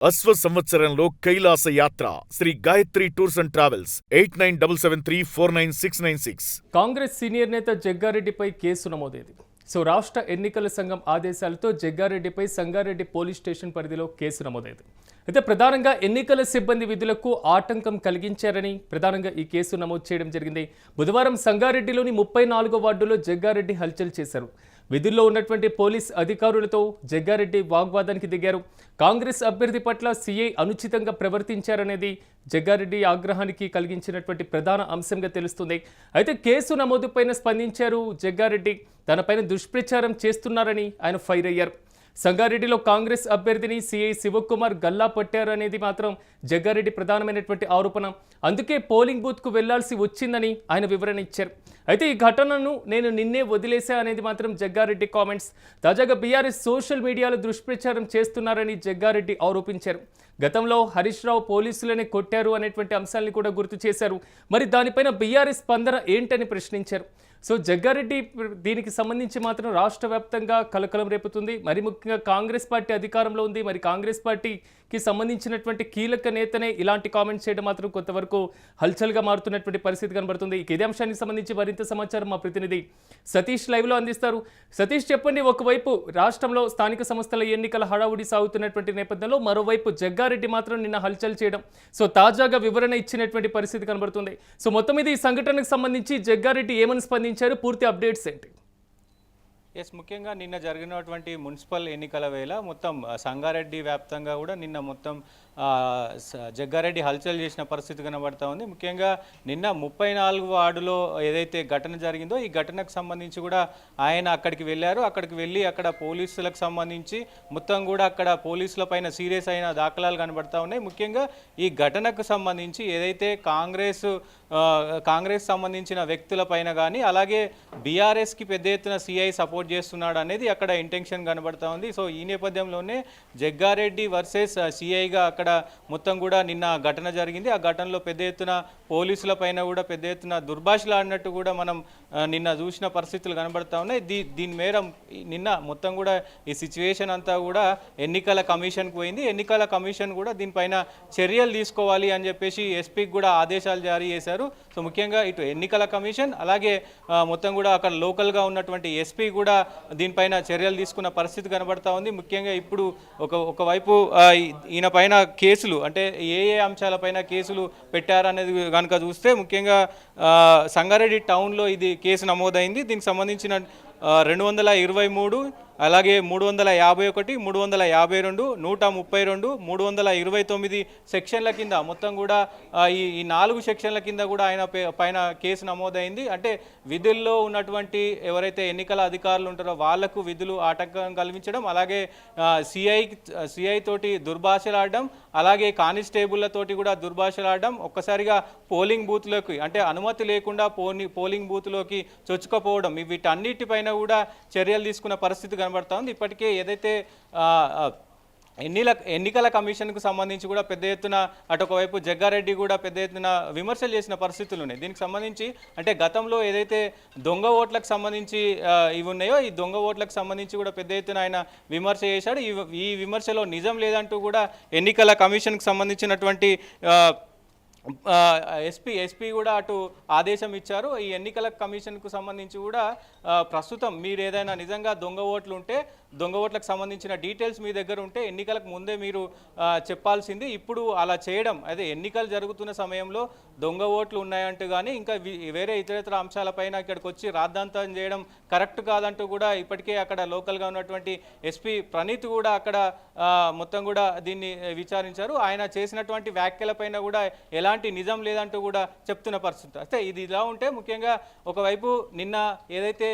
అశ్వ సంవత్సరంలో కైలాస యాత్ర Shri Gayatri tours and travels 8977349696. Congress senior నేత జగ్గారెడ్డిపై కేసు నమోదైంది. రాష్ట్ర ఎన్నికల సంఘం ఆదేశాలతో జగ్గారెడ్డిపై సంగారెడ్డి పోలీస్ స్టేషన్ పరిధిలో కేసు నమోదైంది. అయితే ప్రధానంగా ఎన్నికల సిబ్బంది విధులకు ఆటంకం కలిగించారని ప్రధానంగా ఈ కేసు నమోదు చేయడం జరిగింది. బుధవారం సంగారెడ్డిలోని 34వ వార్డులో జగ్గారెడ్డి హల్చల్ చేశారు. విధుల్లో ఉన్నటువంటి పోలీస్ అధికారులతో జగ్గారెడ్డి వాగ్వాదానికి దిగారు. కాంగ్రెస్ అభ్యర్థి పట్ల సీఐ అనుచితంగా ప్రవర్తించారనేది జగ్గారెడ్డి ఆగ్రహానికి కలిగించినటువంటి ప్రధాన అంశంగా తెలుస్తుంది. అయితే కేసు నమోదుపైన స్పందించారు జగ్గారెడ్డి. తనపైన దుష్ప్రచారం చేస్తున్నారని ఆయన ఫైర్ అయ్యారు. సంగారెడ్డిలో కాంగ్రెస్ అభ్యర్థిని సీఐ శివకుమార్ గల్లా పట్టారనేది మాత్రం జగ్గారెడ్డి ప్రధానమైనటువంటి ఆరోపణ. అందుకే పోలింగ్ బూత్కు వెళ్లాల్సి వచ్చిందని ఆయన వివరణ ఇచ్చారు. అయితే ఈ ఘటనను నేను నిన్నే వదిలేశా అనేది మాత్రం జగ్గారెడ్డి కామెంట్స్. తాజాగా బీఆర్ఎస్ సోషల్ మీడియాలో దుష్ప్రచారం చేస్తున్నారని జగ్గారెడ్డి ఆరోపించారు. గతంలో హరీష్ రావు పోలీసులనే కొట్టారు అనేటువంటి అంశాన్ని కూడా గుర్తు చేశారు. మరి దానిపైన బీఆర్ఎస్ స్పందన ఏంటని ప్రశ్నించారు. జగ్గారెడ్డి దీనికి సంబంధించి మాత్రం రాష్ట్ర వ్యాప్తంగా కలకలం రేపుతుంది. మరి ముఖ్యంగా కాంగ్రెస్ పార్టీ అధికారంలో ఉంది. మరి కాంగ్రెస్ పార్టీకి సంబంధించినటువంటి కీలక నేతనే ఇలాంటి కామెంట్స్ చేయడం మాత్రం కొంతవరకు హల్చల్గా మారుతున్నటువంటి పరిస్థితి కనబడుతుంది. ఇదే అంశానికి సంబంధించి మరింత సమాచారం మా ప్రతినిధి సతీష్ లైవ్లో అందిస్తారు. సతీష్, చెప్పండి. ఒకవైపు రాష్ట్రంలో స్థానిక సంస్థల ఎన్నికల హడావుడి సాగుతున్నటువంటి నేపథ్యంలో మరోవైపు జగ్గారెడ్డి మాత్రం నిన్న హల్చల్ చేయడం, తాజాగా వివరణ ఇచ్చినటువంటి పరిస్థితి కనబడుతుంది. మొత్తం మీద ఈ సంఘటనకు సంబంధించి జగ్గారెడ్డి ఏమని స్పందించారు? పూర్తి అప్డేట్స్ ఏంటి? ముఖ్యంగా నిన్న జరిగినటువంటి మున్సిపల్ ఎన్నికల వేళ మొత్తం సంగారెడ్డి వ్యాప్తంగా కూడా నిన్న మొత్తం జగ్గారెడ్డి హల్చల్ చేసిన పరిస్థితి కనబడతా ఉంది. ముఖ్యంగా నిన్న 34 వార్డులో ఏదైతే ఘటన జరిగిందో ఈ ఘటనకు సంబంధించి కూడా ఆయన అక్కడికి వెళ్ళారు. అక్కడికి వెళ్ళి అక్కడ పోలీసులకు సంబంధించి మొత్తం కూడా అక్కడ పోలీసుల పైన సీరియస్ అయిన దాఖలాలు కనబడతా ఉన్నాయి. ముఖ్యంగా ఈ ఘటనకు సంబంధించి ఏదైతే కాంగ్రెస్ సంబంధించిన వ్యక్తుల పైన కానీ అలాగే బీఆర్ఎస్కి పెద్ద ఎత్తున సిఐ సపోర్ట్ చేస్తున్నాడు అనేది అక్కడ ఇంటెన్షన్ కనబడతా ఉంది. ఈ నేపథ్యంలోనే జగ్గారెడ్డి వర్సెస్ సిఐగా అక్కడ మొత్తం కూడా నిన్న ఘటన జరిగింది. ఆ ఘటనలో పెద్ద ఎత్తున పోలీసుల పైన కూడా పెద్ద ఎత్తున దుర్భాషలాడినట్టు కూడా మనం నిన్న చూసిన పరిస్థితులు కనబడతా ఉన్నాయి. దీని మేర నిన్న మొత్తం కూడా ఈ సిచ్యువేషన్ అంతా కూడా ఎన్నికల కమిషన్కి పోయింది. ఎన్నికల కమిషన్ కూడా దీనిపైన చర్యలు తీసుకోవాలి అని చెప్పేసి ఎస్పీకి కూడా ఆదేశాలు జారీ చేశారు. ముఖ్యంగా ఇటు ఎన్నికల కమిషన్ అలాగే మొత్తం కూడా అక్కడ లోకల్గా ఉన్నటువంటి ఎస్పీ కూడా దీనిపైన చర్యలు తీసుకున్న పరిస్థితి కనబడతా ఉంది. ముఖ్యంగా ఇప్పుడు ఒకవైపు ఈయన పైన కేసులు అంటే ఏ అంశాలపైన కేసులు పెట్టారనేది కనుక చూస్తే ముఖ్యంగా సంగారెడ్డి టౌన్లో ఇది కేసు నమోదైంది. దీనికి సంబంధించిన 223 అలాగే 351, 352, 132, 329 సెక్షన్ల కింద మొత్తం కూడా ఈ 4 సెక్షన్ల కింద కూడా ఆయన పైన కేసు నమోదైంది. అంటే విధుల్లో ఉన్నటువంటి ఎవరైతే ఎన్నికల అధికారులు ఉంటారో వాళ్లకు విధులు ఆటంకం కలిగించడం, అలాగే సిఐ తోటి దుర్భాషలాడడం, అలాగే కానిస్టేబుళ్లతోటి కూడా దుర్భాషలాడడం, ఒక్కసారిగా పోలింగ్ బూత్లోకి అంటే అనుమతి లేకుండా పోలింగ్ బూత్లోకి చొచ్చుకపోవడం, వీటన్నిటిపైన కూడా చర్యలు తీసుకున్న పరిస్థితి కనబడతా ఉంది. ఇప్పటికే ఏదైతే ఎన్నికల కమిషన్కు సంబంధించి కూడా పెద్ద ఎత్తున అటొకవైపు జగ్గారెడ్డి కూడా పెద్ద ఎత్తున విమర్శలు చేసిన పరిస్థితులు ఉన్నాయి. దీనికి సంబంధించి అంటే గతంలో ఏదైతే దొంగ ఓట్లకు సంబంధించి ఇవి ఉన్నాయో ఈ దొంగ ఓట్లకు సంబంధించి కూడా పెద్ద ఎత్తున ఆయన విమర్శ చేశాడు. ఈ విమర్శలో నిజం లేదంటూ కూడా ఎన్నికల కమిషన్కు సంబంధించినటువంటి ఎస్పీ కూడా అటు ఆదేశం ఇచ్చారు. ఈ ఎన్నికల కమిషన్కు సంబంధించి కూడా ప్రస్తుతం మీరు ఏదైనా నిజంగా దొంగ ఓట్లు ఉంటే దొంగ ఓట్లకు సంబంధించిన డీటెయిల్స్ మీ దగ్గర ఉంటే ఎన్నికలకు ముందే మీరు చెప్పాల్సింది. ఇప్పుడు అలా చేయడం అదే ఎన్నికలు జరుగుతున్న సమయంలో దొంగ ఓట్లు ఉన్నాయంటూ కానీ ఇంకా వేరే ఇతరేతర అంశాలపైన ఇక్కడికి వచ్చి రాద్ధాంతం చేయడం కరెక్ట్ కాదంటూ కూడా ఇప్పటికే అక్కడ లోకల్గా ఉన్నటువంటి ఎస్పీ ప్రణీత్ కూడా అక్కడ మొత్తం కూడా దీన్ని విచారించారు. ఆయన చేసినటువంటి వ్యాఖ్యలపైన కూడా ఎలాంటి నిజం లేదంటూ కూడా చెప్తున్న పరిస్థితి. అయితే ఇది ఇలా ఉంటే ముఖ్యంగా ఒకవైపు నిన్న ఏదైతే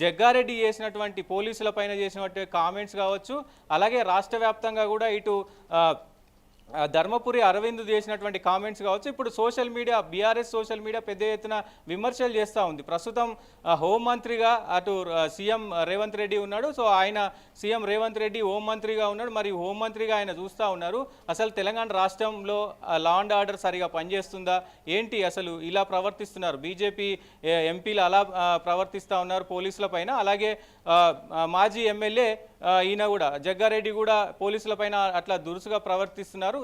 జగ్గారెడ్డి చేసినటువంటి పోలీసుల పైన చేసినటువంటి కామెంట్స్ కావచ్చు, అలాగే రాష్ట్ర వ్యాప్తంగా కూడా ఇటు ధర్మపురి అరవింద్ చేసినటువంటి కామెంట్స్ కావచ్చు, ఇప్పుడు social media BRS social media పెద్ద ఎత్తున విమర్శలు చేస్తూ ఉంది. ప్రస్తుతం హోంమంత్రిగా అటు సీఎం రేవంత్ రెడ్డి ఉన్నాడు. ఆయన సీఎం రేవంత్ రెడ్డి హోంమంత్రిగా ఉన్నాడు. మరి హోంమంత్రిగా ఆయన చూస్తూ ఉన్నారు. అసలు తెలంగాణ రాష్ట్రంలో లా అండ్ ఆర్డర్ సరిగా పనిచేస్తుందా ఏంటి, అసలు ఇలా ప్రవర్తిస్తున్నారు బీజేపీ ఎంపీలు అలా ప్రవర్తిస్తూ ఉన్నారు పోలీసుల పైన. అలాగే మాజీ ఎమ్మెల్యే ఈయన కూడా జగ్గారెడ్డి కూడా పోలీసుల పైన అట్లా దురుసుగా ప్రవర్తిస్తున్నారు,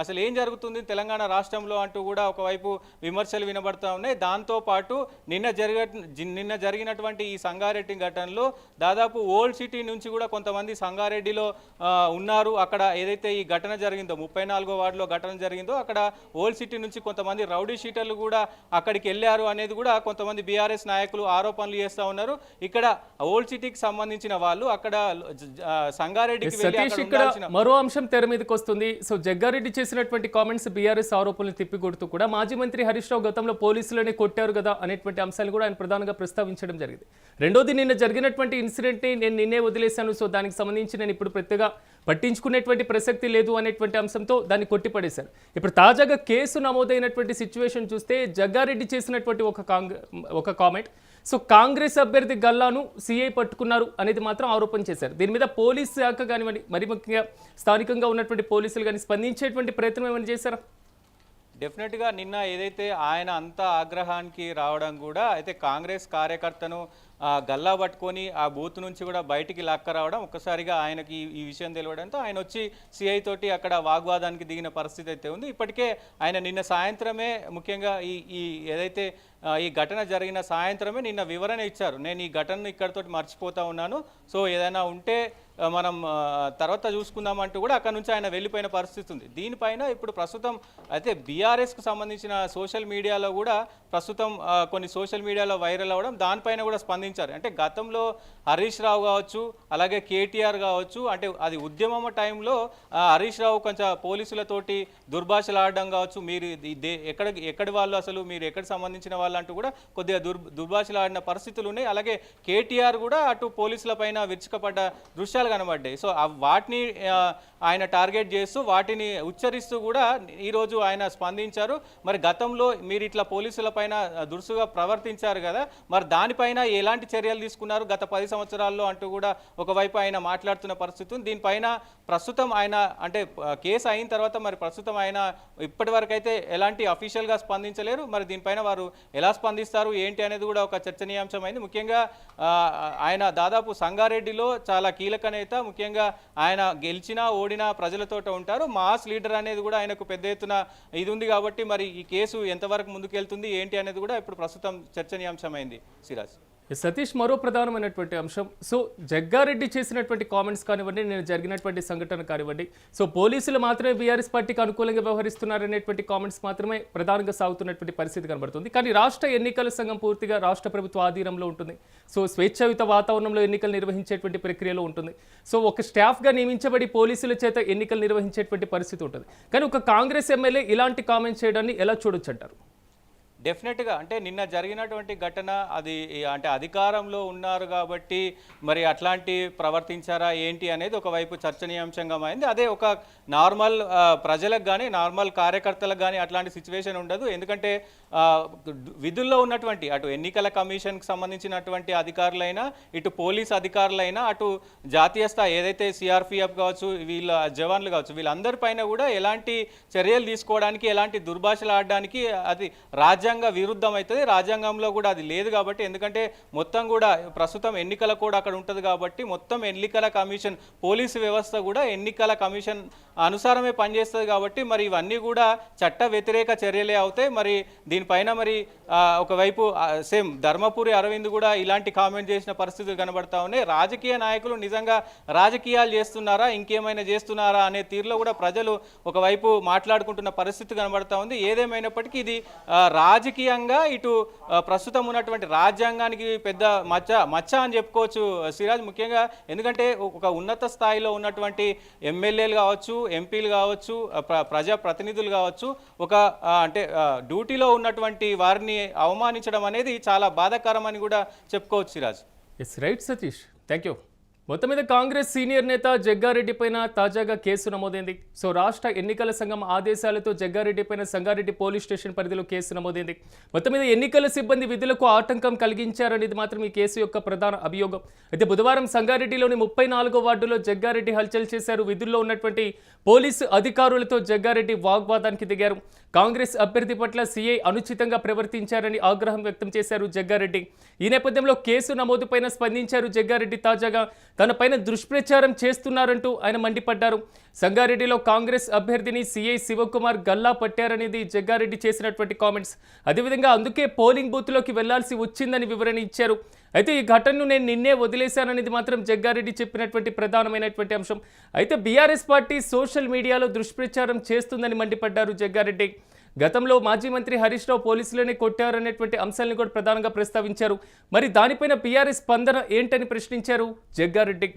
అసలు ఏం జరుగుతుంది తెలంగాణ రాష్ట్రంలో అంటూ కూడా ఒకవైపు విమర్శలు వినబడతా ఉన్నాయి. దాంతోపాటు నిన్న జరిగినటువంటి ఈ సంగారెడ్డి ఘటనలో దాదాపు ఓల్డ్ సిటీ నుంచి కూడా కొంతమంది సంగారెడ్డిలో ఉన్నారు. అక్కడ ఏదైతే ఈ ఘటన జరిగిందో 34వ వార్డులో ఘటన జరిగిందో అక్కడ ఓల్డ్ సిటీ నుంచి కొంతమంది రౌడీ షీటర్లు కూడా అక్కడికి వెళ్ళారు అనేది కూడా కొంతమంది బీఆర్ఎస్ నాయకులు ఆరోపణలు చేస్తూ ఉన్నారు. ఇక్కడ ఓల్డ్ సిటీకి సంబంధించిన వాళ్ళు అక్కడ సంగారెడ్డికి సతీష్ ఇక్కడ మరో అంశం తెర మీదకి వస్తుంది. సో జగ్గారెడ్డి చేసినటువంటి కామెంట్స్ బీఆర్ఎస్ ఆరోపణలు తిప్పికొడుతూ కూడా మాజీ మంత్రి హరీష్ రావు గతంలో పోలీసులని కొట్టారు కదా అనేటువంటి అంశాలు కూడా ఆయన ప్రధానంగా ప్రస్తావించడం జరిగింది. రెండోది నిన్న జరిగినటువంటి ఇన్సిడెంట్ని నేను నిన్నే వదిలేశాను, సో దానికి సంబంధించి నేను ఇప్పుడు పెద్దగా పట్టించుకునేటువంటి ప్రసక్తి లేదు అనేటువంటి అంశంతో దాన్ని కొట్టిపడేశారు. ఇప్పుడు తాజాగా కేసు నమోదైనటువంటి సిచ్యువేషన్ చూస్తే జగ్గారెడ్డి చేసినటువంటి ఒక కామెంట్, సో కాంగ్రెస్ అభ్యర్థి గల్లాను సీఐ పట్టుకున్నారు అనేది మాత్రం ఆరోపణ చేశారు. దీని మీద పోలీస్ శాఖ కానివ్వండి, మరి ముఖ్యంగా స్థానికంగా ఉన్నటువంటి పోలీసులు కానీ స్పందించేటువంటి ప్రయత్నం ఏమైనా చేశారా? డెఫినెట్గా నిన్న ఏదైతే ఆయన అంత ఆగ్రహానికి రావడం కూడా అయితే కాంగ్రెస్ కార్యకర్తను గల్లా పట్టుకొని ఆ బూత్ నుంచి కూడా బయటికి లాక్క రావడం ఒక్కసారిగా ఆయనకి ఈ విషయం తెలియడంతో ఆయన వచ్చి సిఐ తోటి అక్కడ వాగ్వాదానికి దిగిన పరిస్థితి అయితే ఉంది. ఇప్పటికే ఆయన నిన్న సాయంత్రమే ముఖ్యంగా ఈ ఏదైతే ఈ ఘటన జరిగిన సాయంత్రమే నిన్న వివరణ ఇచ్చారు. నేను ఈ ఘటనను ఇక్కడితోటి మర్చిపోతా ఉన్నాను, సో ఏదైనా ఉంటే మనం తర్వాత చూసుకుందామంటూ కూడా అక్కడ నుంచి ఆయన వెళ్ళిపోయిన పరిస్థితి ఉంది. దీనిపైన ఇప్పుడు ప్రస్తుతం అయితే బీఆర్ఎస్కు సంబంధించిన సోషల్ మీడియాలో కూడా ప్రస్తుతం కొన్ని సోషల్ మీడియాలో వైరల్ అవ్వడం, దానిపైన కూడా స్పందించారు. అంటే గతంలో హరీష్ రావు కావచ్చు, అలాగే కేటీఆర్ కావచ్చు, అంటే అది ఉద్యమం టైంలో హరీష్ రావు కొంచెం పోలీసులతోటి దుర్భాషలు ఆడడం కావచ్చు, మీరు ఎక్కడి వాళ్ళు, అసలు మీరు ఎక్కడికి సంబంధించిన వాళ్ళు అంటూ కూడా కొద్దిగా దుర్భాషలు ఆడిన పరిస్థితులు ఉన్నాయి. అలాగే కేటీఆర్ కూడా అటు పోలీసుల పైన విరుచుకపడ్డ దృశ్యాలు కనబడ్డాయి. సో వాటిని ఆయన టార్గెట్ చేస్తూ వాటిని ఉచ్చరిస్తూ కూడా ఈరోజు ఆయన స్పందించారు. మరి గతంలో మీరు ఇట్లా పోలీసుల పైన దురుసుగా ప్రవర్తించారు కదా, మరి దానిపైన ఎలాంటి చర్యలు తీసుకున్నారు గత 10 సంవత్సరాల్లో అంటూ కూడా ఒకవైపు ఆయన మాట్లాడుతున్న పరిస్థితి. దీనిపైన ప్రస్తుతం ఆయన అంటే కేసు అయిన తర్వాత మరి ప్రస్తుతం ఆయన ఇప్పటి వరకు అయితే ఎలాంటి అఫీషియల్గా స్పందించలేరు. మరి దీనిపైన వారు ఎలా స్పందిస్తారు ఏంటి అనేది కూడా ఒక చర్చనీయాంశమైంది. ముఖ్యంగా ఆయన దాదాపు సంగారెడ్డిలో చాలా కీలక నేత, ముఖ్యంగా ఆయన గెలిచినా ఓడినా ప్రజలతో ఉంటారు. మాస్ లీడర్ అనేది కూడా ఆయనకు పెద్ద ఎత్తున ఇది ఉంది కాబట్టి మరి ఈ కేసు ఎంతవరకు ముందుకెళ్తుంది ఏంటి అనేది కూడా ఇప్పుడు ప్రస్తుతం చర్చనీయాంశమైంది. సిరాజ్ సతీష్, మరో ప్రధానమైనటువంటి అంశం, సో జగ్గారెడ్డి చేసినటువంటి కామెంట్స్ కానివ్వండి, నేను జరిగినటువంటి సంఘటన కానివ్వండి, సో పోలీసులు మాత్రమే బీఆర్ఎస్ పార్టీకి అనుకూలంగా వ్యవహరిస్తున్నారనేటువంటి కామెంట్స్ మాత్రమే ప్రధానంగా సాగుతున్నటువంటి పరిస్థితి కనబడుతుంది. కానీ రాష్ట్ర ఎన్నికల సంఘం పూర్తిగా రాష్ట్ర ప్రభుత్వ ఆధీనంలో ఉంటుంది. సో స్వేచ్ఛాయుత వాతావరణంలో ఎన్నికలు నిర్వహించేటువంటి ప్రక్రియలో ఉంటుంది. సో ఒక స్టాఫ్గా నియమించబడి పోలీసుల చేత ఎన్నికలు నిర్వహించేటువంటి పరిస్థితి ఉంటుంది. కానీ ఒక కాంగ్రెస్ ఎమ్మెల్యే ఇలాంటి కామెంట్స్ చేయడాన్ని ఎలా చూడొచ్చు అంటారు? డెఫినెట్గా అంటే నిన్న జరిగినటువంటి ఘటన అది అంటే అధికారంలో ఉన్నారు కాబట్టి మరి అట్లాంటి ప్రవర్తించారా ఏంటి అనేది ఒకవైపు చర్చనీయాంశంగా అయింది. అదే ఒక నార్మల్ ప్రజలకు కానీ నార్మల్ కార్యకర్తలకు కానీ అట్లాంటి సిచ్యువేషన్ ఉండదు. ఎందుకంటే విధుల్లో ఉన్నటువంటి అటు ఎన్నికల కమిషన్కి సంబంధించినటువంటి అధికారులైనా, ఇటు పోలీస్ అధికారులైనా, అటు జాతీయ స్థాయి ఏదైతే సిఆర్పిఎఫ్ కావచ్చు, వీళ్ళ జవాన్లు కావచ్చు, వీళ్ళందరిపైన కూడా ఎలాంటి చర్యలు తీసుకోవడానికి, ఎలాంటి దుర్భాషలు ఆడడానికి అది రాజ్యాంగ విరుద్ధం అవుతుంది. రాజ్యాంగంలో కూడా అది లేదు కాబట్టి, ఎందుకంటే మొత్తం కూడా ప్రస్తుతం ఎన్నికల కూడా అక్కడ ఉంటుంది కాబట్టి మొత్తం ఎన్నికల కమిషన్ పోలీసు వ్యవస్థ కూడా ఎన్నికల కమిషన్ అనుసారమే పనిచేస్తుంది కాబట్టి మరి ఇవన్నీ కూడా చట్ట వ్యతిరేక చర్యలే అవుతాయి. మరి దీనిపైన మరి ఒకవైపు సేమ్ ధర్మపురి అరవింద్ కూడా ఇలాంటి కామెంట్ చేసిన పరిస్థితులు కనబడతా ఉన్నాయి. రాజకీయ నాయకులు నిజంగా రాజకీయాలు చేస్తున్నారా, ఇంకేమైనా చేస్తున్నారా అనే తీరులో కూడా ప్రజలు ఒకవైపు మాట్లాడుకుంటున్న పరిస్థితి కనబడతా ఉంది. ఏదేమైనప్పటికీ ఇది రాజకీయంగా ఇటు ప్రస్తుతం ఉన్నటువంటి రాజ్యాంగానికి పెద్ద మచ్చ అని చెప్పుకోవచ్చు సిరాజ్. ముఖ్యంగా ఎందుకంటే ఒక ఉన్నత స్థాయిలో ఉన్నటువంటి ఎమ్మెల్యేలు కావచ్చు, ఎంపీలు కావచ్చు, ప్రజాప్రతినిధులు కావచ్చు, ఒక అంటే డ్యూటీలో ఉన్నటువంటి వారిని అవమానించడం అనేది చాలా బాధాకరం అని కూడా చెప్పుకోవచ్చు Siraj. Yes right Satish, thank you. మొత్తం మీద కాంగ్రెస్ సీనియర్ నేత జగ్గారెడ్డి పైన తాజాగా కేసు నమోదైంది. సో రాష్ట్ర ఎన్నికల సంఘం ఆదేశాలతో జగ్గారెడ్డి పైన సంగారెడ్డి పోలీస్ స్టేషన్ పరిధిలో కేసు నమోదైంది. మొత్తం మీద ఎన్నికల సిబ్బంది విధులకు ఆటంకం కలిగించారనేది మాత్రం ఈ కేసు యొక్క ప్రధాన అభియోగం. అయితే బుధవారం సంగారెడ్డిలోని 34వ వార్డులో జగ్గారెడ్డి హల్చల్ చేశారు. విధుల్లో ఉన్నటువంటి పోలీసు అధికారులతో జగ్గారెడ్డి వాగ్వాదానికి దిగారు. కాంగ్రెస్ అభ్యర్థి పట్ల సీఐ అనుచితంగా ప్రవర్తించారని ఆగ్రహం వ్యక్తం చేశారు జగ్గారెడ్డి. ఈ నేపథ్యంలో కేసు నమోదుపైన స్పందించారు జగ్గారెడ్డి. తాజాగా తన పైన దుష్ప్రచారం చేస్తున్నారంటూ ఆయన మండిపడ్డారు. సంగారెడ్డిలో కాంగ్రెస్ అభ్యర్థిని సీఐ శివకుమార్ గల్లా పట్టారనేది జగ్గారెడ్డి చేసినటువంటి కామెంట్స్. అదేవిధంగా అందుకే పోలింగ్ బూత్లోకి వెళ్లాల్సి వచ్చిందని వివరణ ఇచ్చారు. అయితే ఈ ఘటనను నేను నిన్నే వదిలేశాననేది మాత్రం జగ్గారెడ్డి చెప్పినటువంటి ప్రధానమైనటువంటి అంశం. అయితే బీఆర్ఎస్ పార్టీ సోషల్ మీడియాలో దుష్ప్రచారం చేస్తుందని మండిపడ్డారు జగ్గారెడ్డి. గతంలో మాజీ మంత్రి హరీష్ రావు పోలీసులనే కొట్టారనేటువంటి అంశాలను కూడా ప్రధానంగా ప్రస్తావించారు. మరి దానిపైన బీఆర్ఎస్ స్పందన ఏంటని ప్రశ్నించారు జగ్గారెడ్డి.